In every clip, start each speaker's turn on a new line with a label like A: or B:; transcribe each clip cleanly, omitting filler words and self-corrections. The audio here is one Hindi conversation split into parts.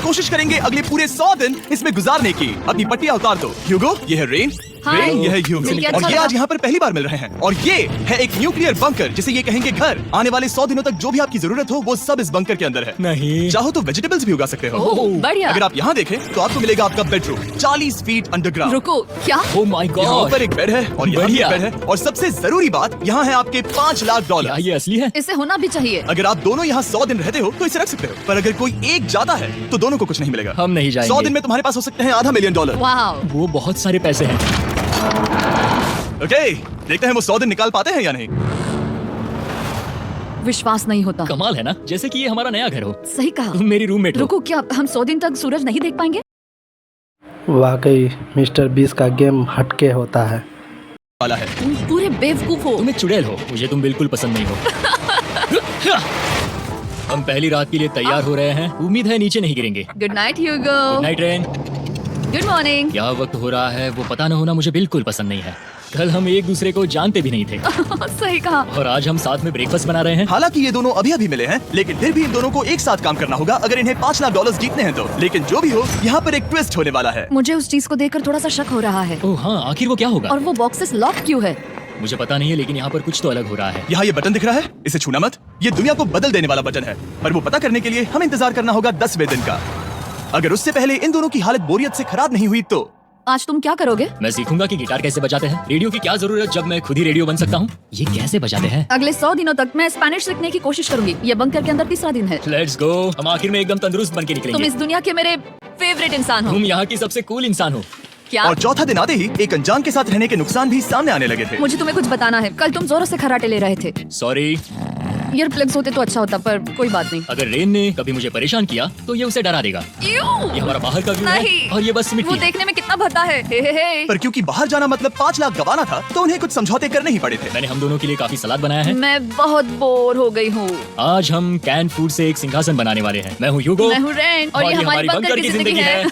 A: कोशिश करेंगे अगले पूरे 100 दिन इसमें गुजारने की। अपनी पट्टियां उतार दो। ह्यूगो, ये है रेन, रेन ये है ह्यूगो,
B: मिलके
A: और
B: अच्छा
A: ये
B: लगा।
A: आज यहाँ पर पहली बार मिल रहे हैं। और ये है एक न्यूक्लियर बंकर, जिसे ये कहेंगे घर। आने वाले 100 दिनों तक जो भी आपकी जरूरत हो वो सब इस बंकर के अंदर है।
C: नहीं।
A: चाहो तो वेजिटेबल्स भी उगा सकते हो।
B: ओह, बढ़िया।
A: अगर आप यहाँ देखें तो आपको मिलेगा आपका बेडरूम 40 फीट अंडरग्राउंड।
B: रुको, क्या?
C: ओ माय
A: यहाँ
C: गॉड,
A: ऊपर एक बेड है और यहाँ भी एक
C: बढ़िया।
A: बेड है। और सबसे जरूरी बात, यहाँ है आपके $5 लाख।
C: क्या ये असली है?
B: इसे होना भी चाहिए।
A: अगर आप दोनों यहाँ 100 दिन रहते हो तो इसे रख सकते हो, पर अगर कोई एक जाता है तो दोनों को कुछ नहीं मिलेगा।
C: हम नहीं जाएंगे।
A: 100 दिन में तुम्हारे पास हो सकते हैं $500 million।
B: वाह,
C: वो बहुत सारे पैसे हैं।
A: ओके, देखते हैं वो 100 दिन निकाल पाते हैं या नहीं।
B: विश्वास नहीं होता।
C: कमाल है ना, जैसे कि ये हमारा नया घर हो।
B: सही कहा।
C: तुम मेरी रूममेट हो।
B: रुको, क्या हम 100 दिन तक सूरज नहीं देख पाएंगे?
D: वाकई मिस्टर बीस का गेम हटके होता है।
A: वाला है।
B: तुम पूरे बेवकूफ हो।
C: तुम एक चुड़ैल हो, मुझे तुम बिल्कुल पसंद नहीं हो। हम पहली रात के लिए तैयार हो रहे हैं। उम्मीद है नीचे नहीं गिरेंगे।
B: Good night Hugo.
C: Night rain.
B: Good morning.
C: क्या वक्त हो रहा है वो पता न होना मुझे बिल्कुल पसंद नहीं है। कल हम एक दूसरे को जानते भी नहीं थे
B: सही कहा।
C: और आज हम साथ में ब्रेकफास्ट बना रहे हैं।
A: हालांकि ये दोनों अभी अभी मिले हैं, लेकिन फिर भी इन दोनों को एक साथ काम करना होगा अगर इन्हें $5 लाख जीतने हैं तो। लेकिन जो भी हो, यहाँ पर एक ट्विस्ट होने वाला है।
B: मुझे उस चीज को देखकर थोड़ा सा शक हो रहा है।
C: ओह हाँ, आखिर वो क्या होगा?
B: और वो बॉक्सेस लॉक क्यों है?
C: मुझे पता नहीं है, लेकिन यहाँ पर कुछ तो अलग हो रहा है।
A: यहाँ ये बटन दिख रहा है, इसे छूना मत। ये दुनिया को बदल देने वाला बटन है, पर वो पता करने के लिए हमें इंतजार करना होगा 10वें दिन का। अगर उससे पहले इन दोनों की हालत बोरियत से खराब नहीं हुई तो
B: आज तुम क्या करोगे?
C: मैं सीखूंगा कि गिटार कैसे बजाते हैं। रेडियो की क्या जरूरत जब मैं खुद ही रेडियो बन सकता हूँ। ये कैसे बजाते हैं?
B: अगले 100 दिनों तक मैं स्पेनिश सीखने की कोशिश करूंगी। ये बंकर के अंदर तीसरा दिन है।
C: Let's go. हम आखिर में एकदम तंदुरुस्त बन के
B: तुम
C: निकलेंगे।
B: इस दुनिया के मेरे फेवरेट इंसान हो।
C: तुम यहाँ की सबसे कूल इंसान हो।
B: क्या?
A: और चौथा दिन आते ही एक अनजान के साथ रहने के नुकसान भी सामने आने लगे थे।
B: मुझे तुम्हें कुछ बताना है। कल तुम जोरों से खर्राटे ले रहे थे।
C: सॉरी।
B: ईयर प्लग्स होते तो अच्छा होता, पर कोई बात नहीं।
C: अगर रेन ने कभी मुझे परेशान किया तो ये उसे डरा देगा। ये हमारा बाहर का व्यू
B: नहीं।
C: है और ये बस
B: वो
C: मिट्टी है।
B: देखने में कितना भद्दा है। हे।
A: पर क्योंकि बाहर जाना मतलब 5 लाख गंवाना था, तो उन्हें कुछ समझौते करने ही पड़े थे।
C: मैंने हम दोनों के लिए काफी सलाद बनाया है।
B: मैं बहुत बोर हो गई हूँ।
C: आज हम कैन फूड से एक सिंहासन बनाने वाले हैं। मैं हूँ ह्यूगो।
B: मैं हूँ रेन और ये हमारी बंकर की जिंदगी है।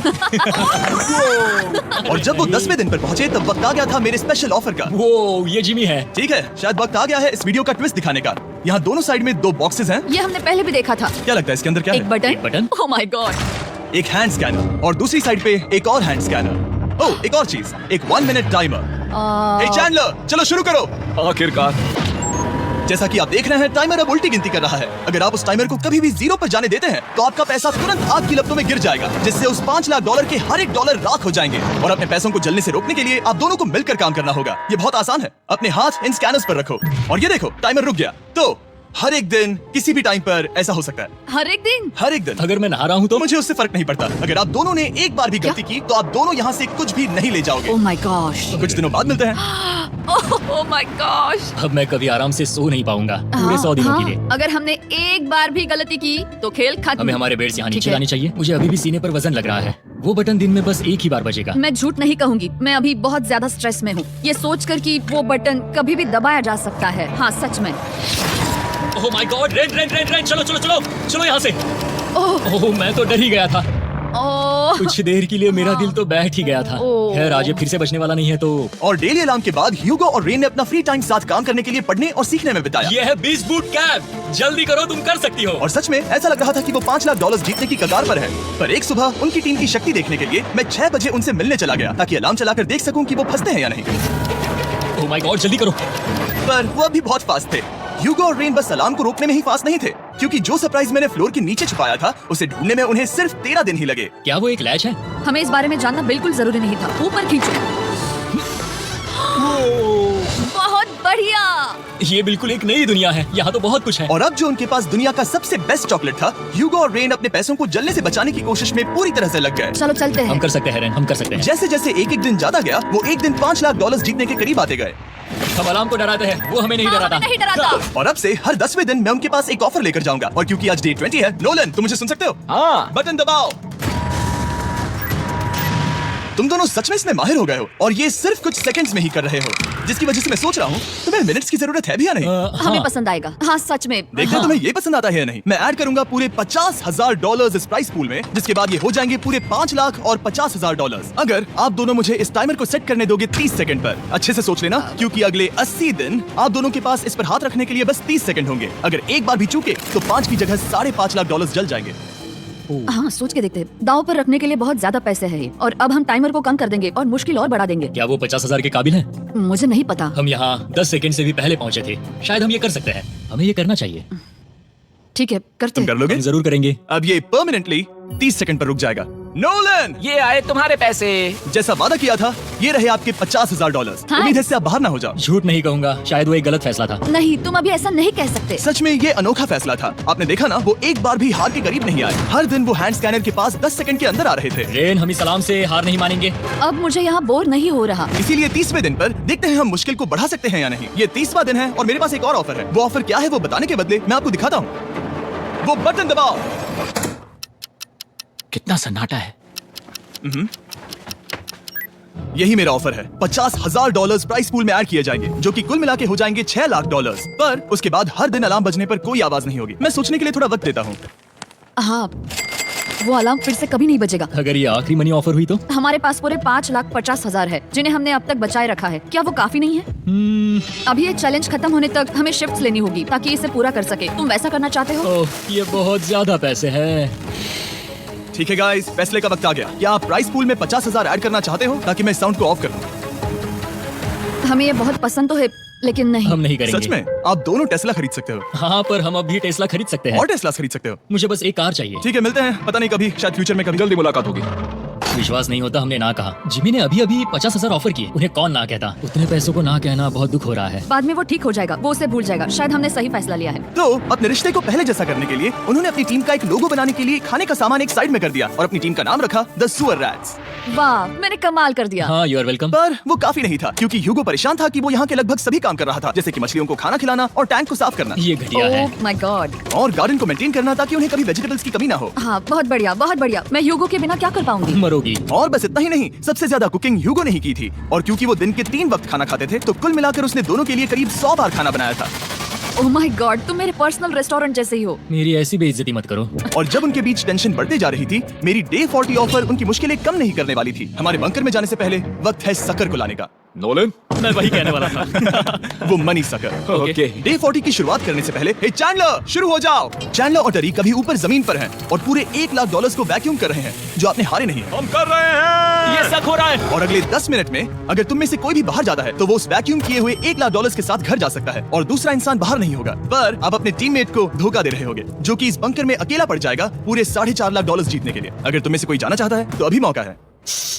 A: और जब वो 10वें दिन पर पहुंचे तब वक्त आ गया था मेरे स्पेशल ऑफर का।
C: वो ये जिमी है।
A: ठीक है, शायद वक्त आ गया है इस वीडियो का ट्विस्ट दिखाने का। यहाँ दोनों साइड में 2 बॉक्सेस हैं।
B: ये हमने पहले भी देखा था।
A: क्या लगता है इसके अंदर क्या
B: एक
A: है?
B: Button.
C: Button?
B: Oh my God.
A: एक हैंड स्कैनर और दूसरी साइड पे एक और हैंड स्कैनर। ओह, एक और चीज, एक 1 मिनट टाइमर। हे चैंडलर, चलो शुरू करो।
C: आखिरकार।
A: जैसा कि आप देख रहे हैं, टाइमर अब उल्टी गिनती कर रहा है। अगर आप उस टाइमर को कभी भी 0 पर जाने देते हैं तो आपका पैसा तुरंत आग की लपटों में गिर जाएगा, जिससे उस $5 लाख के हर एक डॉलर राख हो जाएंगे। और अपने पैसों को जलने से रोकने के लिए आप दोनों को मिलकर काम करना होगा। ये बहुत आसान है। अपने हाथ इन स्कैनर्स पर रखो और ये देखो, टाइमर रुक गया। तो हर एक दिन किसी भी टाइम पर ऐसा हो सकता है।
B: हर एक दिन?
A: हर एक दिन।
C: अगर मैं नहा रहा हूँ तो
A: मुझे उससे फर्क नहीं पड़ता। अगर आप दोनों ने एक बार भी गलती की तो आप दोनों यहाँ से कुछ भी नहीं ले जाओगे।
B: Oh my gosh.
A: कुछ दिनों बाद मिलते हैं।
B: Oh my gosh.
C: अब मैं कभी आराम से सो नहीं पाऊंगा पूरे 100 दिनों के लिए।
B: अगर हमने एक बार भी गलती की तो खेल खत्म।
C: हमें हमारे बेड से यहाँ
B: ठीक
C: नीचे
B: है।
C: लानी चाहिए। मुझे अभी भी सीने पर वजन लग रहा है। वो बटन दिन में बस एक ही बार बजेगा।
B: मैं झूठ नहीं कहूंगी, मैं अभी बहुत ज्यादा स्ट्रेस में हूँ, ये सोचकर कि वो बटन कभी भी दबाया जा सकता है। हाँ सच में।
C: ओह my God, rain rain rain rain, चलो चलो चलो चलो यहाँ से। ओह मैं तो डर ही गया था।
B: ओह
C: कुछ देर के लिए मेरा दिल तो बैठ ही गया था।
B: ओह।
C: खैर आज ये फिर से बचने वाला नहीं है तो।
A: और डेली अलार्म के बाद ह्यूगो और रेन ने अपना फ्री टाइम साथ काम करने के लिए पढ़ने और सीखने में बिताया।
C: ये है 20 बूट कैब। जल्दी करो, तुम कर सकती हो।
A: और सच में ऐसा लग रहा था कि वो $5 लाख जीतने की कगार पर है। पर एक सुबह उनकी टीम की शक्ति देखने के लिए मैं 6 बजे उनसे मिलने चला गया, ताकि अलार्म चलाकर देख सकूं कि वो फंसते हैं या नहीं।
C: ओह माय गॉड, जल्दी करो।
A: पर वो अभी बहुत फास्ट थे। ह्यूगो और रेन बस अलार्म को रोकने में ही फास्ट नहीं थे, क्योंकि जो सरप्राइज मैंने फ्लोर के नीचे छुपाया था उसे ढूंढने में उन्हें सिर्फ 13 दिन ही लगे।
C: क्या वो एक लैच है?
B: हमें इस बारे में जानना बिल्कुल जरूरी नहीं था। ऊपर खींचो। बहुत बढ़िया।
C: ये बिल्कुल एक नई दुनिया है। यहाँ तो बहुत कुछ है।
A: और अब जो उनके पास दुनिया का सबसे बेस्ट चॉकलेट था, ह्यूगो और रेन अपने पैसों को जलने से बचाने की कोशिश में पूरी तरह से लग गए।
B: चलो चलते
C: हम
B: हैं।
C: कर सकते हैं रेन, हम कर सकते हैं।
A: जैसे जैसे एक दिन ज्यादा गया, वो एक दिन $5 लाख जीतने के करीब आते गए।
C: हम अलार्म को डराते हैं, वो हमें नहीं
B: हाँ,
C: डराता।
B: हमें नहीं डराता।
A: और अब से हर 10वें दिन मैं उनके पास एक ऑफर लेकर जाऊंगा। और क्योंकि आज डे 20 है, नोलन तुम मुझे सुन सकते हो?
C: हाँ।
A: बटन दबाओ। तुम दोनों सच में इसमें माहिर हो गए हो और ये सिर्फ कुछ सेकंड्स में ही कर रहे हो, जिसकी वजह से मैं सोच रहा हूँ तुम्हें मिनट्स की जरूरत है भी या नहीं।
B: हमें
C: हाँ।
B: पसंद आएगा। हाँ सच में।
A: देखते हैं तुम्हें ये पसंद आता है या नहीं। मैं ऐड करूंगा पूरे $50,000 इस प्राइस पूल में, जिसके बाद ये हो जाएंगे पूरे $5 लाख और $50,000 अगर आप दोनों मुझे इस टाइमर को सेट करने दोगे 30 सेकंड पर। अच्छे से सोच लेना, क्योंकि अगले 80 दिन आप दोनों के पास इस पर हाथ रखने के लिए बस 30 सेकंड होंगे। अगर एक बार भी चूके तो 5 की जगह $5.5 लाख जल जाएंगे।
B: हाँ, सोच के देखते हैं। दाव पर रखने के लिए बहुत ज्यादा पैसे है और अब हम टाइमर को कम कर देंगे और मुश्किल और बढ़ा देंगे।
C: क्या वो 50,000 के काबिल है?
B: मुझे नहीं पता।
C: हम यहाँ 10 सेकंड से भी पहले पहुँचे थे। शायद हम ये कर सकते हैं। हमें ये करना चाहिए।
B: ठीक है, करते
A: तुम कर
B: हैं।
A: लोगे?
C: हम जरूर करेंगे।
A: अब ये परमानेंटली 30 सेकंड पर रुक जाएगा। नोलन,
E: ये आए तुम्हारे पैसे।
A: जैसा वादा किया था, ये रहे आपके $50,000।
B: हाँ।
A: उम्मीद है इससे आप बाहर ना हो जाओ।
C: झूठ नहीं कहूंगा, शायद वो एक गलत फैसला था।
B: नहीं, तुम अभी ऐसा नहीं कह सकते।
A: सच में ये अनोखा फैसला था। आपने देखा ना, वो एक बार भी हार के करीब नहीं आए। हर दिन वो हैंड स्कैनर के पास 10 सेकंड के अंदर आ रहे थे।
C: रेन, हम इस सलाम से हार नहीं मानेंगे।
B: अब मुझे यहाँ बोर नहीं हो रहा।
A: इसीलिए 30वें दिन पर देखते हैं हम मुश्किल को बढ़ा सकते हैं या नहीं। ये 30वां दिन है और मेरे पास एक और ऑफर है। वो ऑफर क्या है वो बताने के बदले मैं आपको दिखाता हूँ। वो बटन दबाओ।
C: कितना सन्नाटा है।
A: यही मेरा ऑफर है। $50,000 प्राइस पूल में ऐड किए जाएंगे, जो कि कुल मिला के हो जाएंगे $6 लाख। पर उसके बाद हर दिन अलार्म बजने पर कोई आवाज नहीं होगी। मैं सोचने के लिए थोड़ा वक्त देता हूँ।
B: हाँ, वो अलार्म फिर से कभी नहीं बजेगा।
C: अगर ये आखिरी मनी ऑफर हुई तो?
B: हमारे पास पूरे 5,50,000 है, जिन्हें हमने अब तक बचाए रखा है। क्या वो काफी नहीं है? अभी ये चैलेंज खत्म होने तक हमें शिफ्ट्स लेनी होगी ताकि इसे पूरा कर सके। तुम वैसा करना चाहते हो?
C: ओह, ये बहुत ज्यादा पैसे हैं।
A: ठीक है गाइस, फैसले का वक्त आ गया। क्या आप प्राइस पूल में 50,000 ऐड करना चाहते हो ताकि मैं साउंड को ऑफ कर दूं?
B: हमें ये बहुत पसंद तो है, लेकिन नहीं।
C: हम नहीं करेंगे।
A: सच में? आप दोनों टेस्ला खरीद सकते हो
C: हाँ, पर हम अब भी टेस्ला खरीद सकते हैं।
A: और टेस्ला खरीद सकते हो।
C: मुझे बस एक कार चाहिए।
A: ठीक है, मिलते हैं। पता नहीं कभी, शायद फ्यूचर में कभी जल्दी मुलाकात होगी।
C: विश्वास नहीं होता हमने ना कहा। जिमी ने अभी अभी 50,000 ऑफर किए। उन्हें कौन ना कहता। उतने पैसों को ना कहना बहुत दुख हो रहा है।
B: बाद में वो ठीक हो जाएगा, वो उसे भूल जाएगा। शायद हमने सही फैसला लिया है।
A: तो अपने रिश्ते को पहले जैसा करने के लिए उन्होंने अपनी टीम का एक लोगो बनाने के लिए खाने का सामान एक साइड में कर दिया और अपनी टीम का नाम रखा द सुअर रैट्स।
B: वाह, मैंने कमाल कर दिया।
C: हाँ, यू आर वेलकम।
A: पर वो काफी नहीं था, क्योंकि ह्यूगो परेशान था कि वो यहाँ के लगभग सभी काम कर रहा था, जैसे कि मछलियों को खाना खिलाना और टैंक को साफ करना
C: ये घटिया है।
B: ओह माय गॉड।
A: और गार्डन को मेंटेन करना ताकि उन्हें कभी वेजिटेबल्स की कमी ना हो।
B: हाँ, बहुत बढ़िया, बहुत बढ़िया। मैं ह्यूगो के बिना क्या कर पाऊंगी?
C: मरोगी।
A: और बस इतना ही नहीं, सबसे ज्यादा कुकिंग ह्यूगो ने ही की थी। और क्योंकि वो दिन के 3 वक्त खाना खाते थे, तो कुल मिलाकर उसने दोनों के लिए करीब 100 बार खाना बनाया था।
B: ओह माय गॉड, तुम मेरे पर्सनल रेस्टोरेंट जैसे ही हो।
C: मेरी ऐसी बेइज्जती मत करो।
A: और जब उनके बीच टेंशन बढ़ते जा रही थी, मेरी डे 40 ऑफर उनकी मुश्किलें कम नहीं करने वाली थी। हमारे बंकर में जाने से पहले वक्त है सकर को लाने का।
F: नोलन,
C: मैं वही कहने वाला था।
A: वो मनी सकर।
F: ओके।
A: डे 40 की शुरुआत करने से पहले, हे चैंडलर, शुरू हो जाओ। चैंडलर और टरी कभी ऊपर जमीन पर हैं और पूरे $1 लाख को वैक्यूम कर रहे हैं, जो आपने हारे नहीं है।
F: हम कर रहे हैं।
C: ये शक हो रहा है।
A: और अगले 10 मिनट में अगर तुम में से कोई भी बाहर जाता है, तो वो उस वैक्यूम किए हुए $1 लाख के साथ घर जा सकता है और दूसरा इंसान बाहर नहीं होगा। पर आप अपने टीममेट को धोखा दे रहे होगे, जो कि इस बंकर में अकेला पड़ जाएगा पूरे $4.5 लाख जीतने के लिए। अगर तुम में से कोई जाना चाहता है, तो अभी मौका है।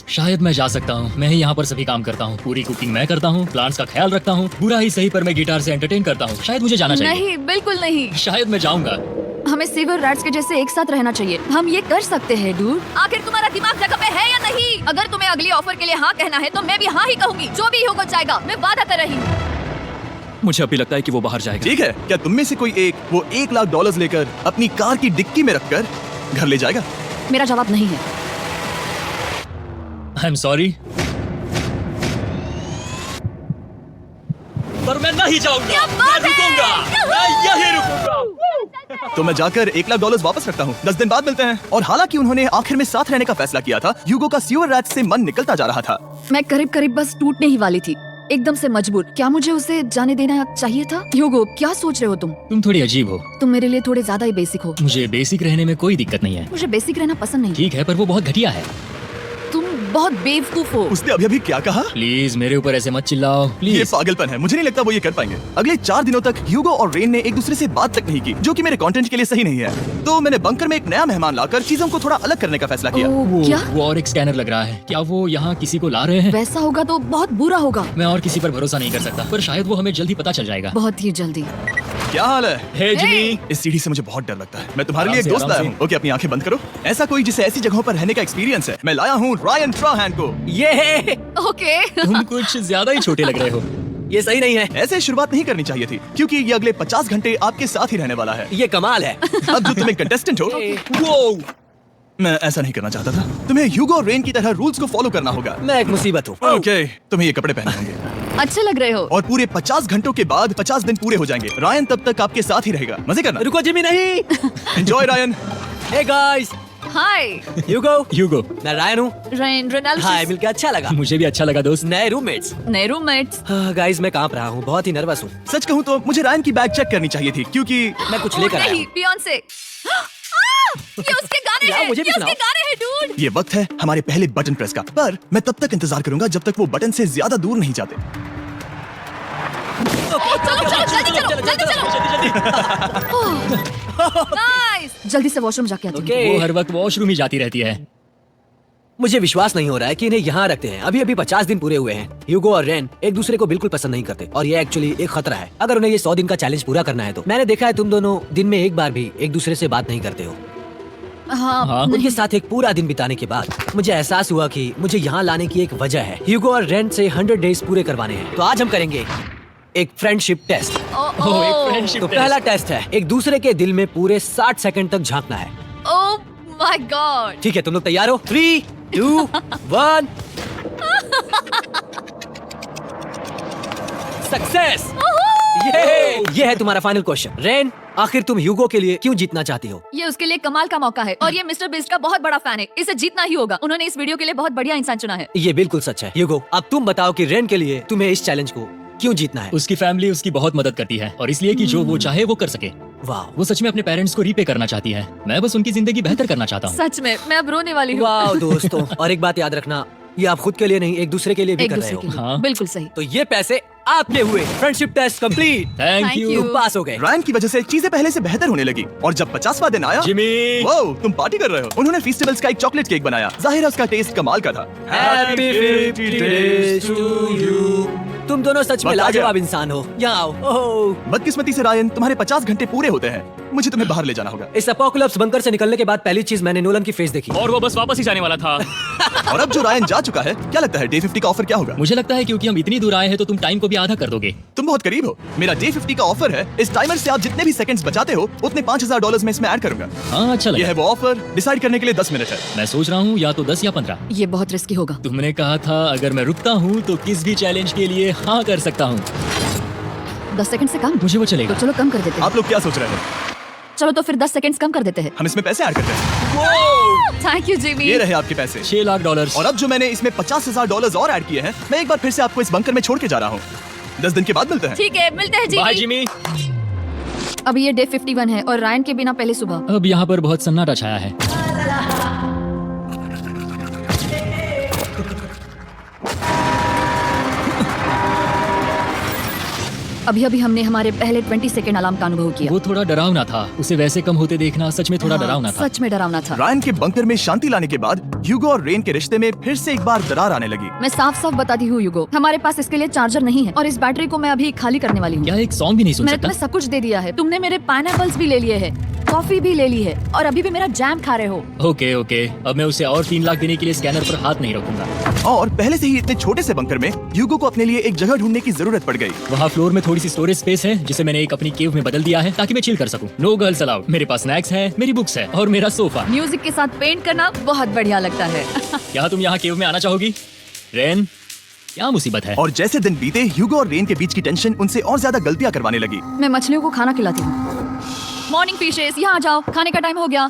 C: शायद मैं जा सकता हूँ। मैं ही यहाँ पर सभी काम करता हूँ। पूरी कुकिंग मैं करता हूँ, प्लांट्स का ख्याल रखता हूँ। बुरा ही सही, पर मैं गिटार से एंटरटेन करता हूँ। शायद मुझे जाना चाहिए।
B: नहीं, बिल्कुल नहीं।
C: शायद मैं जाऊंगा।
B: हमें सीवर रैट्स के जैसे एक साथ रहना चाहिए। हम ये कर सकते हैं डूड। आखिर तुम्हारा दिमाग जगह पे है या नहीं? अगर तुम्हें अगली ऑफर के लिए हाँ कहना है, तो मैं भी हाँ ही कहूंगी। जो भी होगा जाएगा, मैं वादा कर रही हूँ।
F: मुझे अभी लगता है कि वो बाहर जाएगा।
A: ठीक है, क्या तुम में से कोई एक वो $1 लाख लेकर अपनी कार की डिक्की में रखकर घर ले जाएगा?
B: मेरा जवाब नहीं है।
C: आई एम सॉरी, पर मैं नहीं जाऊंगा।
B: क्या बात
C: मैं रुकूंगा।
B: है?
C: मैं यहीं रुकूंगा।
A: तो मैं जाकर $1 लाख वापस रखता हूँ। 10 दिन बाद मिलते हैं। और हालांकि उन्होंने आखिर में साथ रहने का फैसला किया था, ह्यूगो का सीवर रैट से मन निकलता जा रहा था।
B: मैं करीब करीब बस टूटने ही वाली थी, एकदम से मजबूर। क्या मुझे उसे जाने देना चाहिए था? ह्यूगो, क्या सोच रहे हो तुम?
C: तुम थोड़ी अजीब हो।
B: तुम मेरे लिए थोड़े ज्यादा ही बेसिक हो।
C: मुझे बेसिक रहने में कोई दिक्कत नहीं है।
B: मुझे बेसिक रहना पसंद नहीं।
C: ठीक है, पर वो बहुत घटिया है।
B: तुम बहुत बेवकूफ हो।
A: उसने अभी क्या कहा?
C: प्लीज मेरे ऊपर ऐसे मत चिल्लाओ,
A: ये
C: प्लीज।
A: पागलपन है। मुझे नहीं लगता वो ये कर पाएंगे। अगले 4 दिनों तक ह्यूगो और रेन ने एक दूसरे से बात तक नहीं की, जो कि मेरे कंटेंट के लिए सही नहीं है। तो मैंने बंकर में एक नया मेहमान लाकर चीजों को थोड़ा अलग करने का फैसला किया।
B: ओह, क्या?
C: वो और एक स्कैनर लग रहा है। क्या वो यहाँ किसी को ला रहे हैं?
B: वैसा होगा तो बहुत बुरा होगा।
C: मैं और किसी पर भरोसा नहीं कर सकता, पर शायद वो हमें जल्द ही पता चल जाएगा।
B: बहुत ही जल्दी।
A: क्या हाल है?
C: हे जिमी।
A: इस सीढ़ी से मुझे बहुत डर लगता है। मैं तुम्हारे लिए एक
C: आराम से,
A: दोस्त लाया
C: आराम
A: हूँ। ओके, अपनी आंखें बंद करो। ऐसा कोई जिसे ऐसी जगहों पर रहने का एक्सपीरियंस है। मैं लाया हूँ रायन ट्राहैन को।
E: ये
B: ओके।
C: तुम कुछ ज्यादा ही छोटे लग रहे हो।
E: ये सही नहीं है।
A: ऐसे शुरुआत नहीं करनी चाहिए थी, क्योंकि ये अगले 50 घंटे आपके साथ ही रहने वाला है।
E: ये कमाल है।
A: अब जो तुम एक कंटेस्टेंट हो,
E: वो
A: मैं ऐसा नहीं करना चाहता था। तुम्हें ह्यूगो और रेन की तरह रूल्स को फॉलो करना होगा।
E: मैं एक मुसीबत हूँ।
A: ओके, तुम्हें ये कपड़े पहने होंगे।
B: अच्छे लग रहे हो।
A: और पूरे 50 घंटों के बाद 50 दिन पूरे हो जाएंगे। रायन तब तक आपके साथ ही रहेगा। मजे करना।
E: रुको जिमी, नहीं।
A: Enjoy Ryan.
E: हे गाइस,
B: हाय
E: ह्यूगो।
C: ह्यूगो।
E: मैं रायन हूँ।
B: Rain Reginald.
E: हाय, मिलकर अच्छा लगा।
C: मुझे भी अच्छा लगा दोस्त।
E: नए रूममेट्स।
B: नए रूममेट्स।
E: गाइस, मैं कांप रहा हूँ, बहुत ही नर्वस हूँ।
A: सच कहूँ तो मुझे रायन की बैग चेक करनी चाहिए थी, क्योंकि
E: मैं कुछ लेकर आया
B: नहीं,
E: हूँ।
B: बियॉन्से। ये उसके गाने
E: यार,
B: हैं,
E: मुझे भी
B: ये उसके
E: सुनाओ।
B: गाने हैं डूड।
A: ये वक्त है हमारे पहले बटन प्रेस का, पर मैं तब तक इंतजार करूंगा जब तक वो बटन से ज्यादा दूर नहीं जाते।
B: चलो चलो जल्दी चलो। नाइस। जल्दी से वॉशरूम जाके आती हूँ।
E: ओके
C: वो हर वक्त वॉशरूम ही जाती रहती है।
E: मुझे विश्वास नहीं हो रहा है कि इन्हें यहाँ रखते हैं। अभी अभी 50 दिन पूरे हुए हैं। ह्यूगो और रेन एक दूसरे को बिल्कुल पसंद नहीं करते और ये एक्चुअली एक खतरा है। अगर उन्हें ये 100 दिन का चैलेंज पूरा करना है तो मैंने देखा है तुम दोनों दिन में एक बार भी एक दूसरे से बात नहीं करते हो।
B: हाँ,
C: हाँ।
E: उनके साथ एक पूरा दिन बिताने के बाद मुझे एहसास हुआ कि मुझे यहाँ लाने की एक वजह है। ह्यूगो और रेन से 100 डेज पूरे करवाने हैं। तो आज हम करेंगे एक फ्रेंडशिप टेस्ट।
C: ओह, एक फ्रेंडशिप
E: तो
C: टेस्ट।
E: पहला टेस्ट है एक दूसरे के दिल में पूरे 60 सेकंड तक झांकना है।
B: ओह माय गॉड।
E: ठीक है, तुम लोग तैयार हो? 3, 2, 1। सक्सेस! ये है तुम्हारा फाइनल क्वेश्चन। रेन, आखिर तुम ह्यूगो के लिए क्यों जीतना चाहती हो?
B: ये उसके लिए कमाल का मौका है और ये मिस्टर बीस्ट का बहुत बड़ा फैन है। इसे जीतना ही होगा। उन्होंने इस वीडियो के लिए बहुत बढ़िया इंसान चुना है।
E: ये बिल्कुल सच है। ह्यूगो, अब तुम बताओ कि रेन के लिए तुम्हें इस चैलेंज को क्यों जीतना है?
C: उसकी फैमिली उसकी बहुत मदद करती है और इसलिए कि जो वो चाहे वो कर सके।
E: वाह,
C: वो सच में अपने पेरेंट्स को रीपे करना चाहती है। मैं बस उनकी जिंदगी बेहतर करना चाहता हूँ।
B: सच में मैं अब रोने वाली हूँ।
E: वाह दोस्तों। और एक बात याद रखना, ये आप खुद के लिए नहीं एक दूसरे के लिए भी
B: एक
E: कर रहे
B: दूसरे
E: हो।
B: के लिए
C: हाँ।
B: बिल्कुल सही।
E: तो ये पैसे आपके हुए। Friendship test complete.
C: Thank
B: Thank
C: you
B: you।
E: तुम पास हो गए।
A: रायन की वजह से चीजें पहले से बेहतर होने लगी और जब 50वां दिन आया,
C: जिमी।
A: वो तुम पार्टी कर रहे हो। उन्होंने फेस्टिवल्स का एक चॉकलेट केक बनाया। जाहिर है उसका टेस्ट कमाल का था।
E: Happy 50 days to you। तुम दोनों सच में
A: वक्त आ गया।
E: लाजवाब इंसान हो। यहाँ आओ। ओह,
A: बदकिस्मती से रायन, तुम्हारे 50 घंटे पूरे होते हैं। मुझे तुम्हें बाहर ले जाना होगा।
E: इस अपोकलिप्स बंकर से निकलने के बाद पहली चीज मैंने नोलन की फेस देखी।
F: और वो बस वापस ही जाने वाला था।
A: और अब जो रायन जा चुका है, क्या लगता है डे 50 का ऑफर क्या होगा?
C: मुझे लगता है क्योंकि हम इतनी दूर आए हैं तो तुम टाइम को भी आधा कर दोगे।
A: तुम बहुत करीब हो। मेरा डे 50 का ऑफर है। इस टाइमर से आप जितने भी सेकंड्स बचाते हो उतने $5000 में इसमें ऐड करूंगा।
C: हाँ, अच्छा
A: ये
C: लगा।
A: है वो ऑफर। डिसाइड करने के लिए 10 मिनट है।
C: मैं सोच रहा हूँ या तो 10 या 15।
B: ये बहुत रिस्की होगा।
C: तुमने कहा था अगर मैं रुकता हूँ तो किस भी चैलेंज के लिए हाँ कर सकता हूँ।
B: 10 सेकंड से कम?
C: मुझे वो
B: तो
C: चलेगा।
B: चलो कम कर देते हैं।
A: आप लोग क्या सोच रहे हैं?
B: चलो तो फिर 10 सेकंड्स कम कर देते हैं।
A: हम इसमें पैसे ऐड करते हैं।
B: Thank you Jimmy.
A: ये रहे आपके पैसे।
C: $6 लाख।
A: और अब जो मैंने इसमें $50,000 और ऐड किए हैं, मैं एक बार फिर से आपको इस बंकर में छोड़ के जा रहा हूँ। 10 दिन के बाद मिलते हैं।
B: ठीक है, मिलते हैं
C: बाय
B: जिमी।
C: जिमी।
B: अब ये डे 51 है और रायन के बिना पहले सुबह।
C: अब यहाँ पर बहुत सन्नाटा छाया है।
B: अभी अभी हमने हमारे पहले 20 सेकंड अलार्म का अनुभव किया।
C: वो थोड़ा डरावना था। उसे वैसे कम होते देखना सच में थोड़ा
B: हाँ,
C: डरावना था।
B: सच में डरावना था।
A: रायन के बंकर में शांति लाने के बाद ह्यूगो और रेन के रिश्ते में फिर से एक बार दरार आने लगी।
B: मैं साफ साफ बताती हूँ युगो, हमारे पास इसके लिए चार्जर नहीं है और इस बैटरी को मैं अभी खाली करने वाली हूँ।
C: क्या एक सॉन्ग भी नहीं सुन
B: मैंने
C: सकता?
B: तुम्हें सब कुछ दे दिया है। तुमने मेरे पाइनएप्पल्स भी ले लिए हैं, कॉफी भी ले ली है और अभी भी मेरा जैम खा रहे हो।
C: ओके ओके, अब मैं उसे और 3 लाख देने के लिए स्कैनर पर हाथ नहीं रखूंगा।
A: और पहले से ही इतने छोटे से बंकर में ह्यूगो को अपने लिए एक जगह ढूंढने की जरूरत पड़ गई।
C: वहाँ फ्लोर में थोड़ी सी स्टोरेज स्पेस है जिसे मैंने एक अपनी केव में बदल दिया है ताकि मैं चिल कर सकूं। No girls allowed. मेरे पास स्नैक्स है, मेरी बुक्स है और मेरा सोफा।
B: म्यूजिक के साथ पेंट करना बहुत बढ़िया लगता है।
C: क्या तुम यहाँ केव में आना चाहोगी? रेन, क्या मुसीबत है?
A: और जैसे दिन बीते, ह्यूगो और रेन के बीच की टेंशन उनसे और ज्यादा गलतियां करवाने लगी।
B: मैं मछलियों को खाना खिलाती हूँ। मॉर्निंग फिशेस, यहाँ आ जाओ, खाने का टाइम हो गया।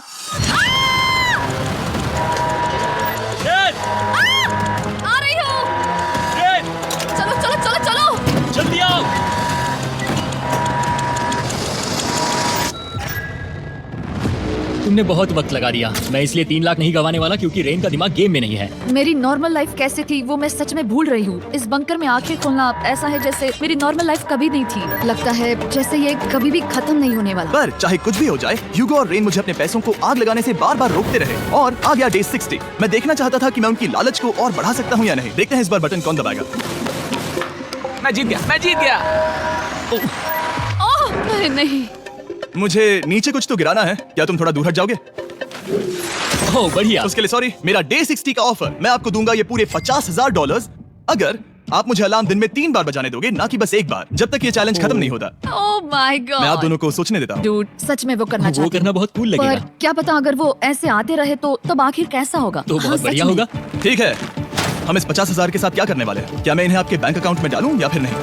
B: आ रही हूँ। चलो चलो चलो चलो।
C: जल्दी आओ। तुमने बहुत वक्त लगा दिया। मैं इसलिए 3 लाख नहीं गंवाने वाला क्योंकि रेन का दिमाग गेम में नहीं है।
B: मेरी नॉर्मल लाइफ कैसे थी वो मैं सच में भूल रही हूँ। इस बंकर में आंखें खोलना ऐसा है जैसे मेरी नॉर्मल लाइफ कभी नहीं थी। लगता है जैसे ये कभी भी खत्म नहीं होने वाला।
A: पर चाहे कुछ भी हो जाए, ह्यूगो और रेन मुझे अपने पैसों को आग लगाने से बार बार रोकते रहे। और आ गया डे 60। मैं देखना चाहता था कि मैं उनकी लालच को और बढ़ा सकता हूँ या नहीं। देखते हैं इस बार बटन कौन दबाएगा।
F: मैं जीत गया।
B: ओह नहीं।
A: मुझे नीचे कुछ तो गिराना है। क्या तुम थोड़ा दूर हट जाओगे?
C: ओह बढ़िया।
A: उसके लिए सॉरी। मेरा डे 60 का ऑफर, मैं आपको दूंगा ये पूरे $50,000 अगर आप मुझे अलार्म दिन में 3 बार बजाने दोगे, ना कि बस 1 बार, जब तक ये चैलेंज खत्म नहीं होता।
B: ओह माय
A: मैं आप
B: गॉड।
A: दोनों को सोचने देता हूँ।
B: डूड, सच में वो करना
C: वो
B: चाहती
C: करना
B: हूँ।
C: बहुत कूल
B: पर
C: लगेगा।
B: क्या पता अगर वो ऐसे आते रहे तो तब आखिर कैसा होगा।
C: तो
B: हाँ,
C: बहुत
B: सच
C: बढ़िया
B: में।
C: होगा।
A: ठीक है, हम इस 50,000 के साथ क्या करने वाले हैं? क्या मैं इन्हें आपके बैंक अकाउंट में डालूं या फिर नहीं?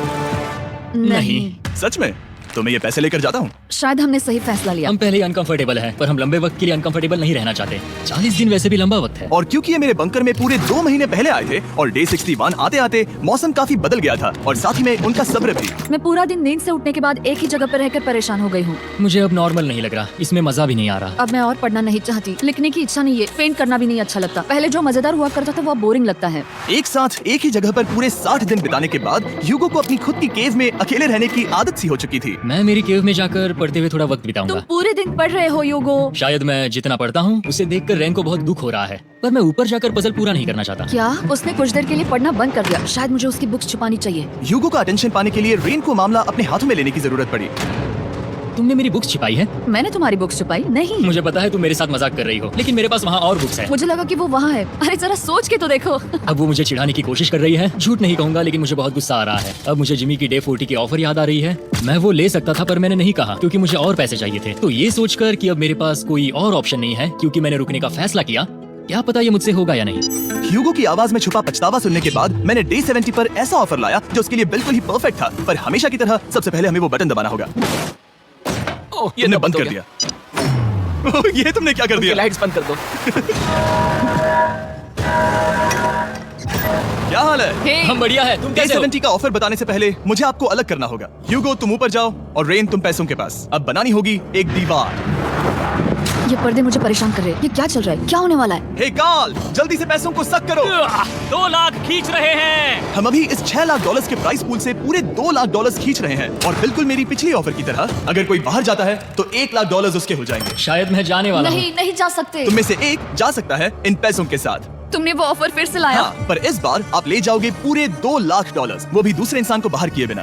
B: नहीं।
A: सच में? तो मैं ये पैसे लेकर जाता हूँ।
B: शायद हमने सही फैसला लिया।
C: हम पहले ही अनकंफर्टेबल हैं, पर हम लंबे वक्त के लिए अनकंफर्टेबल नहीं रहना चाहते। 40 दिन वैसे भी लंबा वक्त है।
A: और क्योंकि ये मेरे बंकर में पूरे 2 महीने पहले आए थे और डे 61 आते आते मौसम काफी बदल गया था और साथ ही में उनका सब्र भी।
B: मैं पूरा दिन नींद से उठने के बाद एक ही जगह पर रहकर परेशान हो गई हूँ।
C: मुझे अब नॉर्मल नहीं लग रहा, इसमें मजा भी नहीं आ रहा।
B: अब मैं और पढ़ना नहीं चाहती, लिखने की इच्छा नहीं है, पेंट करना भी नहीं अच्छा लगता। पहले जो मजेदार हुआ करता था वो बोरिंग लगता है।
A: एक साथ एक ही जगह पर पूरे 60 दिन बिताने के बाद ह्यूगो को अपनी खुद की केव में अकेले रहने की आदत सी हो चुकी थी।
C: मैं मेरी केव में जाकर पढ़ते हुए थोड़ा वक्त
B: तुम
C: बिताऊंगा।
B: पूरे दिन पढ़ रहे हो यूगो।
C: शायद मैं जितना पढ़ता हूँ उसे देखकर रैन को बहुत दुख हो रहा है, पर मैं ऊपर जाकर पजल पूरा नहीं करना चाहता।
B: क्या उसने कुछ देर के लिए पढ़ना बंद कर दिया? शायद मुझे उसकी बुक्स छुपानी चाहिए।
A: ह्यूगो का अटेंशन पाने के लिए रेन को मामला अपने हाथों में लेने की जरूरत पड़ी।
C: तुमने मेरी बुक्स छिपाई है?
B: मैंने तुम्हारी बुक्स छुपाई नहीं।
C: मुझे पता है तुम मेरे साथ मजाक कर रही हो, लेकिन मेरे पास वहाँ और बुक्स हैं।
B: मुझे लगा कि वो वहाँ है। अरे जरा सोच के तो देखो।
C: अब वो मुझे चिढ़ाने की कोशिश कर रही है। झूठ नहीं कहूंगा, लेकिन मुझे बहुत गुस्सा आ रहा है। अब मुझे जिमी की डे 40 की ऑफर याद आ रही है। मैं वो ले सकता था, पर मैंने नहीं कहा क्योंकि मुझे और पैसे चाहिए थे। तो ये सोचकर कि अब मेरे पास कोई और ऑप्शन नहीं है क्योंकि मैंने रुकने का फैसला किया, क्या पता ये मुझसे होगा या नहीं।
A: ह्यूगो की आवाज में छुपा पछतावा सुनने के बाद मैंने डे 70 पर ऐसा ऑफर लाया जो उसके लिए बिल्कुल ही परफेक्ट था। पर हमेशा की तरह सबसे पहले हमें वो बटन दबाना होगा।
F: ओह, ये
A: तुमने
F: तो
A: बंद
F: हो
A: कर
F: गया।
A: दिया। ओह, ये तुमने क्या कर
F: उनकी
A: दिया?
F: लाइट्स बंद कर दो।
A: क्या हाल है?
B: हे,
C: हम बढ़िया है, तुम
A: डे
C: कैसे हो?
A: 70 का ऑफर बताने से पहले मुझे आपको अलग करना होगा। ह्यूगो तुम ऊपर जाओ और रेन तुम पैसों के पास। अब बनानी होगी एक दीवार।
B: ये पर्दे मुझे परेशान कर रहे हैं। ये क्या चल रहा है? क्या होने वाला है?
A: हे कार्ल, जल्दी से पैसों को सक करो।
F: 2 लाख खींच रहे हैं।
A: हम अभी इस 6 लाख डॉलर्स के प्राइस पूल से पूरे 2 लाख डॉलर्स खींच रहे हैं और बिल्कुल मेरी पिछली ऑफर की तरह अगर कोई बाहर जाता है तो 1 लाख डॉलर्स उसके हो जाएंगे।
C: शायद मैं जाने वाला हूँ।
B: नहीं, नहीं जा सकते।
A: तुम में से एक जा सकता है इन पैसों के साथ।
B: तुमने वो ऑफर फिर से लाया।
A: हाँ, पर इस बार आप ले जाओगे पूरे 2 लाख डॉलर्स, वो भी दूसरे इंसान को बाहर किए बिना।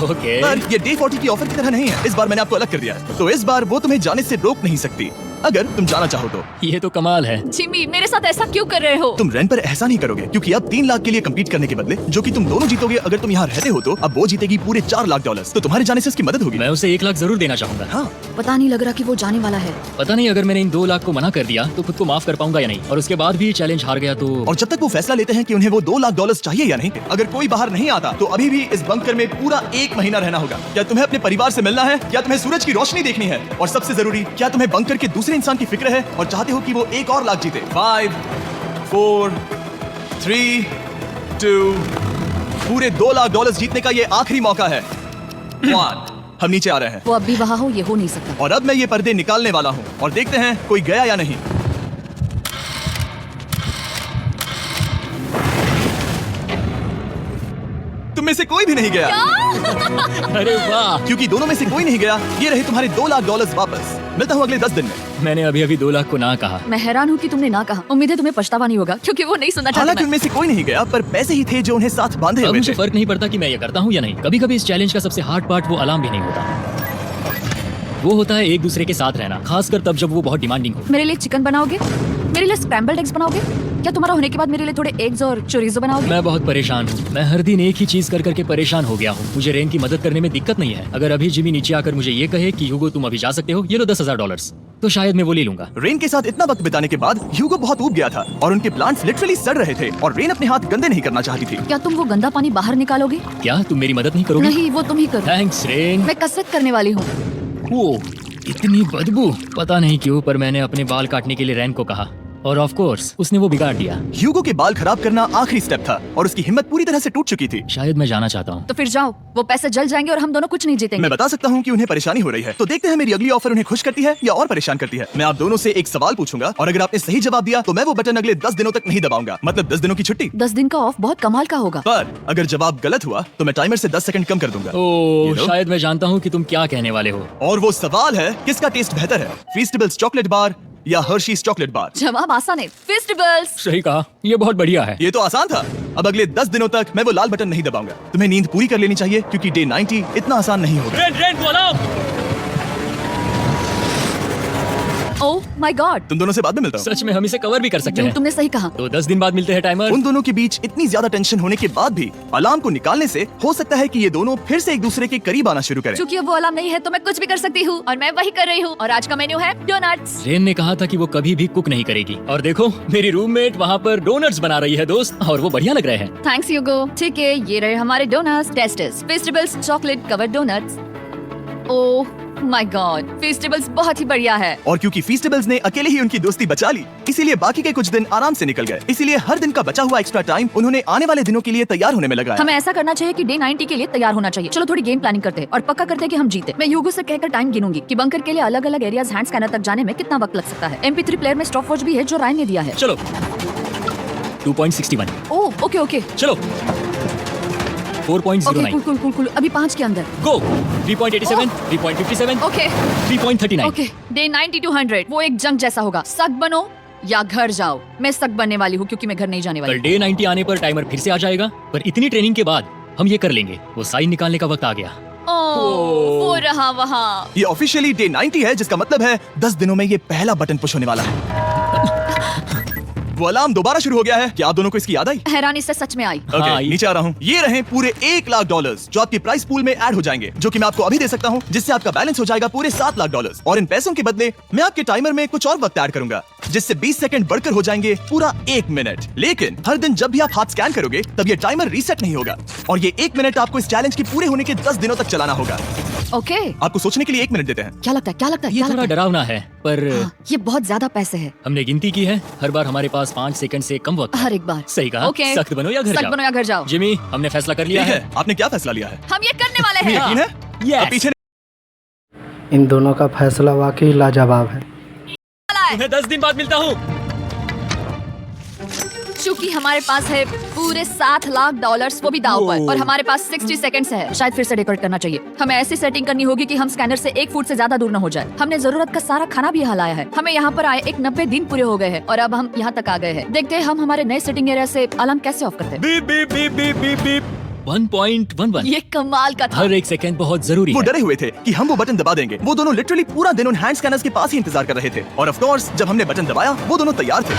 C: ओके।
A: पर ये डे 40 की ऑफर की तरह नहीं है। इस बार मैंने आपको अलग कर दिया है, तो इस बार वो तुम्हें जाने से रोक नहीं सकती अगर तुम जाना चाहो तो।
C: ये तो कमाल है।
B: जिमी, मेरे साथ ऐसा क्यों कर रहे हो?
A: तुम रेंट पर एहसान ही करोगे क्योंकि अब 3 लाख के लिए कम्पीट करने के बदले जो कि तुम दोनों जीतोगे अगर तुम यहाँ रहते हो तो अब वो जीतेगी पूरे 4 लाख डॉलर्स। तो तुम्हारे जाने से उसकी मदद होगी।
C: मैं उसे 1 लाख जरूर देना चाहूंगा।
A: हाँ,
B: पता नहीं लग रहा कि वो जाने वाला है।
C: पता नहीं अगर मैंने इन 2 लाख को मना कर दिया तो खुद को माफ कर पाऊंगा या नहीं, और उसके बाद भी चैलेंज हार गया तो।
A: और जब तक वो फैसला लेते हैं कि उन्हें वो 2 लाख डॉलर्स चाहिए या नहीं, अगर कोई बाहर नहीं आता तो अभी भी इस बंकर में पूरा 1 महीना रहना होगा। क्या तुम्हें अपने परिवार से मिलना है? क्या तुम्हें सूरज की रोशनी देखनी है? और सबसे जरूरी, क्या तुम्हें बंकर के दूसरे इंसान की फिक्र है और चाहते हो कि वो 1 और लाख जीते? 5, 4, 3, 2, पूरे 2 लाख डॉलर्स जीतने का ये आखिरी मौका है। 1, हम नीचे आ रहे हैं
B: वो अब भी वहाँ हो, ये हो नहीं सकता।
A: और अब मैं ये पर्दे निकालने वाला हूँ और देखते हैं कोई गया या नहीं। तुम में से कोई भी नहीं गया
C: अरे वाह,
A: क्योंकि दोनों में से कोई नहीं गया। ये रहे तुम्हारे 2 लाख डॉलर्स वापस। मिलता हूँ अगले 10 दिन में।
C: मैंने अभी 2 लाख को ना कहा।
B: मैं हैरान हूँ कि तुमने ना कहा। उम्मीद है तुम्हें पछतावा नहीं होगा क्योंकि वो नहीं सुनना
A: हालांकि
B: चाहती।
A: उनमें से कोई नहीं गया, पर पैसे ही थे जो उन्हें साथ बांधे
C: अब
A: हुए
C: मुझे
A: थे।
C: फर्क नहीं पड़ता कि मैं ये करता हूँ या नहीं। कभी कभी इस चैलेंज का सबसे हार्ड पार्ट वो अलार्म भी नहीं होता, वो होता है एक दूसरे के साथ रहना, खासकर तब जब वो बहुत डिमांडिंग हो।
B: मेरे लिए चिकन बनाओगे? मेरे लिए स्क्रैम्बल्ड एग्स बनाओगे? क्या तुम्हारा होने के बाद मेरे लिए थोड़े एग्स और चोरिजो बनाओगे?
C: मैं बहुत परेशान हूँ। मैं हर दिन एक ही चीज कर करके परेशान हो गया हूँ। मुझे रेन की मदद करने में दिक्कत नहीं है। अगर अभी जिमी नीचे आकर मुझे ये कहे कि ह्यूगो तुम अभी जा सकते हो, ये लो 10,000 डॉलर्स, तो शायद मैं वो ले लूंगा।
A: रेन के साथ इतना वक्त बिताने के बाद ह्यूगो बहुत ऊब गया था और उनके प्लांट्स लिटरली सड़ रहे थे और रेन अपने हाथ गंदे नहीं करना चाहती थी।
B: क्या तुम वो गंदा पानी बाहर निकालोगे?
C: क्या तुम मेरी मदद नहीं करोगे?
B: नहीं, वो तुम ही करो।
C: Thanks rain.
B: मैं कसरत करने वाली हूँ।
C: वो इतनी बदबू, पता नहीं क्यों, पर मैंने अपने बाल काटने के लिए रैन को कहा और ऑफ कोर्स उसने वो बिगाड़ दिया।
A: ह्यूगो के बाल खराब करना आखिरी स्टेप था और उसकी हिम्मत पूरी तरह से टूट चुकी थी।
C: शायद मैं जाना चाहता हूँ।
B: तो फिर जाओ, वो पैसे जल जाएंगे और हम दोनों कुछ नहीं जीतेंगे।
A: मैं बता सकता हूँ कि उन्हें परेशानी हो रही है, तो देखते हैं मेरी अगली ऑफर उन्हें खुश करती है या और परेशान करती है। मैं आप दोनों से एक सवाल पूछूंगा और अगर आपने सही जवाब दिया तो मैं वो बटन अगले 10 दिनों तक नहीं दबाऊंगा, मतलब 10 दिनों की छुट्टी।
B: 10 दिन का ऑफ बहुत कमाल का होगा।
A: पर अगर जवाब गलत हुआ तो मैं टाइमर से 10 सेकंड कम कर दूंगा।
C: ओह,
A: You know?
C: शायद मैं जानता हूँ कि तुम क्या कहने वाले हो।
A: और वो सवाल है, किसका टेस्ट बेहतर है, फीस्टेबल्स चॉकलेट बार या हर्शीज चॉकलेट बार?
B: जवाब आसान है, फेस्टिवल्स।
C: सही कहा, ये बहुत बढ़िया है।
A: ये तो आसान था। अब अगले 10 दिनों तक मैं वो लाल बटन नहीं दबाऊंगा। तुम्हें नींद पूरी कर लेनी चाहिए क्योंकि डे 90 इतना आसान नहीं होगा।
F: रेन को अलाउ।
B: ओह माय गॉड,
A: तुम दोनों से बाद में मिलता हूँ।
C: सच में हम इसे कवर भी कर सकते हैं।
B: तुमने सही कहा।
C: तो 10 दिन बाद मिलते हैं टाइमर।
A: उन दोनों के बीच इतनी ज्यादा टेंशन होने के बाद भी अलार्म को निकालने से हो सकता है कि ये दोनों फिर से एक दूसरे के करीब आना शुरू करें।
B: क्योंकि अब वो अलार्म नहीं है तो मैं कुछ भी कर सकती हूँ और मैं वही कर रही हूँ। और आज का मेन्यू है डोनट्स।
C: रेन ने कहा था कि वो कभी भी कुक नहीं करेगी, और देखो मेरी रूममेट वहाँ पर डोनट्स बना रही है दोस्त, और वो बढ़िया लग रहे हैं।
B: Thanks Hugo. ठीक है, ये रहे हमारे donuts. Tasters festivals chocolate covered donuts. Oh my god, festivals बहुत ही बढ़िया है।
A: और क्योंकि फीस्टेबल्स ने अकेले ही उनकी दोस्ती बचा ली, इसीलिए बाकी के कुछ दिन आराम से निकल गए। इसीलिए हर दिन का बचा हुआ एक्स्ट्रा टाइम उन्होंने आने वाले दिनों के लिए तैयार होने में लगाया।
B: हमें ऐसा करना चाहिए कि डे 90 के लिए तैयार होना चाहिए। चलो थोड़ी गेम प्लानिंग करते हैं और पक्का करते हैं कि हम जीते। मैं ह्यूगो से कहकर टाइम गिनूंगी कि बंकर के लिए अलग अलग एरियाज हैंड स्कैनर तक जाने में कितना वक्त लग सकता है। MP3 प्लेयर में स्टॉप वॉच भी है जो रायन ने दिया है।
C: चलो 2.61।
B: ओह ओके ओके
C: चलो 4.09।
B: Cool cool cool cool. अभी 5 के अंदर।
C: गो 3.87, 3.57,
B: ओके
C: 3.39।
B: ओके डे 90 to 100 वो एक जंग जैसा होगा। सक बनो या घर जाओ। मैं सक बनने वाली हूँ क्योंकि मैं घर नहीं जाने वाली।
C: कल डे 90 आने पर टाइमर फिर से आ जाएगा, पर इतनी ट्रेनिंग के बाद हम ये कर लेंगे। वो साइन निकालने का वक्त आ गया।
B: वो रहा वहाँ।
A: ये ऑफिशियली डे 90 है, जिसका मतलब है 10 दिनों में ये पहला बटन पुश होने वाला है। वो अलार्म दोबारा शुरू हो गया है। क्या आप दोनों को इसकी याद आई?
B: हैरानी से सच में आई।
A: ओके,
C: हाँ,
A: नीचे आ रहा हूँ। ये रहे पूरे $1,00,000 जो आपकी प्राइस पूल में ऐड हो जाएंगे, जो कि मैं आपको अभी दे सकता हूँ, जिससे आपका बैलेंस हो जाएगा पूरे $7,00,000। और इन पैसों के बदले मैं आपके टाइमर में कुछ और वक्त ऐड करूंगा, जिससे 20 सेकंड बढ़कर हो जाएंगे पूरा 1 मिनट। लेकिन हर दिन जब भी आप हाथ स्कैन करोगे तब ये टाइमर रीसेट नहीं होगा, और ये 1 मिनट आपको इस चैलेंज के पूरे होने के 10 दिनों तक चलाना होगा।
B: ओके
A: आपको सोचने के लिए 1 मिनट देते हैं।
B: क्या लगता है क्या लगता है
C: ये
B: क्या
C: थोड़ा
B: लगता है?
C: डरावना है, पर
B: हाँ, ये बहुत ज्यादा पैसे है
C: हमने गिनती की है। हर बार हमारे पास 5 सेकंड से कम वक्त है।
B: हर एक बार।
C: सही कहा।
B: ओके
C: सख्त बनो या घर
B: सख्त
C: जाओ।
B: बनो या घर जाओ।
C: जिमी, हमने फैसला कर लिया
A: ठीक
C: है।
A: है, आपने क्या फैसला लिया है?
B: हम ये करने वाले
A: तुम्हें
B: हैं।
A: यकीन है?
C: Yes.
A: अब पीछे
D: इन दोनों का फैसला वाकई लाजवाब है।
C: तुम्हें 10 दिन बाद मिलता हूँ।
B: चूंकि हमारे पास है पूरे $7,00,000 वो भी दाव पर, और हमारे पास 60 सेकंड्स है। शायद फिर से डेकोरेट करना चाहिए। हमें ऐसी सेटिंग करनी होगी कि हम स्कैनर से 1 फुट से ज्यादा दूर न हो जाए। हमने जरूरत का सारा खाना भी यहाँ लाया है। हमें यहाँ पर आए 90 दिन पूरे हो गए हैं और अब हम यहाँ तक आ गए हैं। देखते हैं हम हमारे नए सेटिंग एरिया से अलार्म कैसे ऑफ करते हैं।
C: Beep beep beep beep beep beep. 1.11।
B: ये कमाल का था।
C: हर एक सेकंड बहुत जरूरी
A: वो
C: है।
A: डरे हुए थे कि हम वो बटन दबा देंगे। वो दोनों लिटरली पूरा दिन उन हैंड स्कैनर्स के पास ही इंतजार कर रहे थे, और ऑफ कोर्स जब हमने बटन दबाया वो दोनों तैयार थे।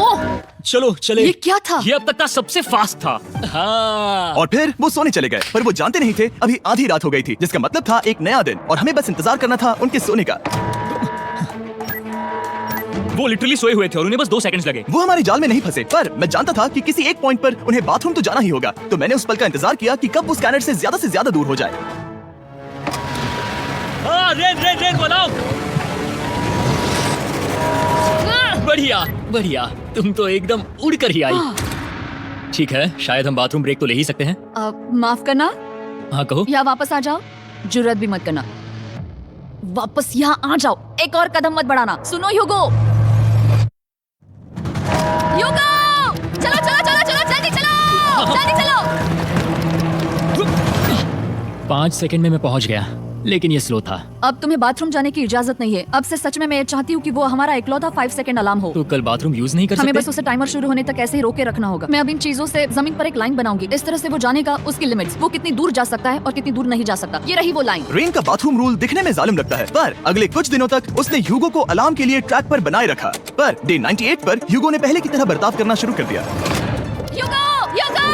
B: ओह
C: चलो चले।
B: ये क्या था?
C: ये अब तक का सबसे फास्ट था। हाँ।
A: और फिर वो सोने चले गए, पर वो जानते नहीं थे अभी आधी रात हो गई थी, जिसका मतलब था एक नया दिन, और हमें बस इंतजार करना था उनके सोने का।
F: वो लिटरली सोए हुए थे और उन्हें बस 2 सेकंड्स लगे।
A: वो हमारे जाल में नहीं फंसे, पर मैं जानता था कि किसी एक पॉइंट पर उन्हें बाथरूम तो जाना ही होगा, तो मैंने उस पल का इंतजार किया कि कब वो स्कैनर से ज्यादा दूर हो जाए।
F: हाँ, रेन बनाओ।
C: बढ़िया बढ़िया, तुम तो एकदम उड़ कर ही आई। ठीक है, शायद हम बाथरूम ब्रेक तो ले ही सकते हैं।
B: माफ करना
C: हाँ कहो।
B: या वापस आ जाओ। जुर्रत भी मत करना। वापस यहाँ आ जाओ। एक और कदम मत बढ़ाना। सुनो ह्यूगो। ह्यूगो! चलो चलो चलो चलो जल्दी चलो जल्दी चलो।
C: 5 सेकंड में मैं पहुंच गया, लेकिन ये स्लो था।
B: अब तुम्हें बाथरूम जाने की इजाजत नहीं है। अब से सच में मैं चाहती हूँ कि वो हमारा इकलौता 5 सेकंड अलार्म हो।
C: तो कल बाथरूम यूज नहीं कर
B: हमें
C: सकते?
B: बस उसे टाइमर शुरू होने तक ऐसे ही रोके रखना होगा। मैं अब इन चीजों से जमीन पर एक लाइन बनाऊंगी। इस तरह से वो जानेगा उसकी लिमिट्स, वो कितनी दूर जा सकता है और कितनी दूर नहीं जा सकता। ये रही वो लाइन।
A: रेन का बाथरूम रूल दिखने में जालिम लगता है, पर अगले कुछ दिनों तक उसने ह्यूगो को अलार्म के लिए ट्रैक पर बनाए रखा। पर डे 98 पर ह्यूगो ने पहले की तरह बर्ताव करना शुरू कर दिया।
B: ह्यूगो! ह्यूगो!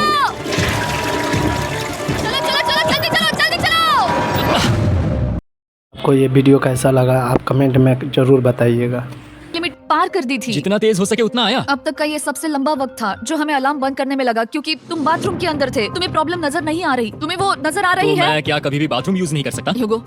B: चलो चलो चलो जल्दी चलो जल्दी चलो।
D: आपको ये वीडियो कैसा लगा आप कमेंट में जरूर बताइएगा।
B: लिमिट पार कर दी थी।
C: जितना तेज हो सके उतना आया।
B: अब तक का ये सबसे लंबा वक्त था जो हमें अलार्म बंद करने में लगा, क्योंकि तुम बाथरूम के अंदर थे। तुम्हें प्रॉब्लम नजर नहीं आ रही। तुम्हें वो नजर आ रही
C: तो
B: है?
C: मैं क्या कभी भी बाथरूम यूज नहीं कर सकता?
B: ह्यूगो,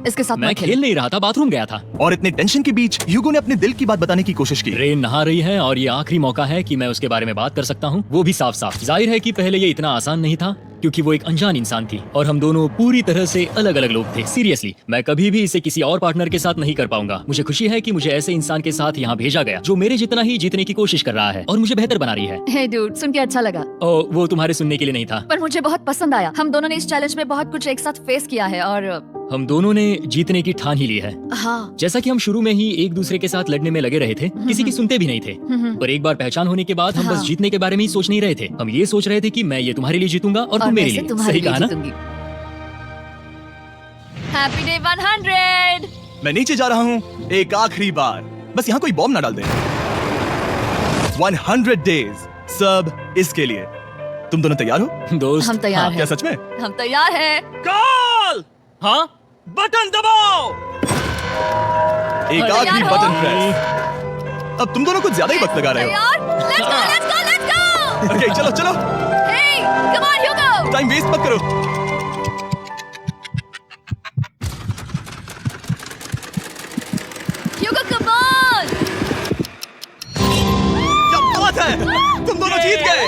B: इसके साथ
C: मैं
B: मत
C: खेल नहीं रहा था, बाथरूम गया था।
A: और इतने टेंशन के बीच ह्यूगो ने अपने दिल की बात बताने की कोशिश की।
C: रेन नहा रही है और ये आखिरी मौका है कि मैं उसके बारे में बात कर सकता हूँ, वो भी साफ साफ। जाहिर है कि पहले ये इतना आसान नहीं था, क्योंकि वो एक अनजान इंसान थी और हम दोनों पूरी तरह से अलग अलग लोग थे। सीरियसली, मैं कभी भी इसे किसी और पार्टनर के साथ नहीं कर पाऊंगा। मुझे खुशी है कि मुझे ऐसे इंसान के साथ यहाँ भेजा गया जो मेरे जितना ही जीतने की कोशिश कर रहा है और मुझे बेहतर बना रही है।
B: हे डूड, सुन के अच्छा लगा,
C: ओ, वो तुम्हारे सुनने के लिए नहीं था,
B: पर मुझे बहुत पसंद आया। हम दोनों ने इस चैलेंज में बहुत कुछ एक साथ फेस किया है, और
C: हम दोनों ने जीतने की ठान ही ली है।
B: हाँ।
C: जैसा कि हम शुरू में ही एक दूसरे के साथ लड़ने में लगे रहे थे, किसी की सुनते भी नहीं थे। पर एक बार पहचान होने के बाद हम बस
B: हाँ।
C: जीतने के बारे में ही सोच नहीं रहे थे। हम ये सोच रहे थे कि मैं ये तुम्हारे लिए जीतूंगा और तुम मेरे लिए।
B: तुम्हारे
C: सही
B: लिए
C: कहा ना?
B: जीतूंगी। Happy day 100।
A: मैं नीचे जा रहा हूँ एक आखिरी बार, बस यहाँ कोई बॉम्ब ना डाल दे। 100 डेज, सब इसके लिए। तुम दोनों तैयार हो?
C: दोस्त,
B: हम तैयार
A: क्या
B: हैं।
A: सच में?
B: हम तैयार हैं।
F: कॉल। हाँ, बटन दबाओ।
A: एक
B: तैयार
A: आखिरी
B: हो?
A: Button press. अब तुम दोनों कुछ ज्यादा ही वक्त लगा रहे हो।
B: तैयार? Let's go, let's go, let's go!
A: Okay, चलो चलो,
B: Hey, come on, Hugo!
A: Time waste मत करो। है, तुम दोनों जीत गए।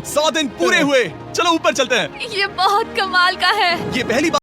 A: 100 दिन पूरे हुए। चलो ऊपर चलते हैं।
B: ये बहुत कमाल का है।
A: ये पहली बार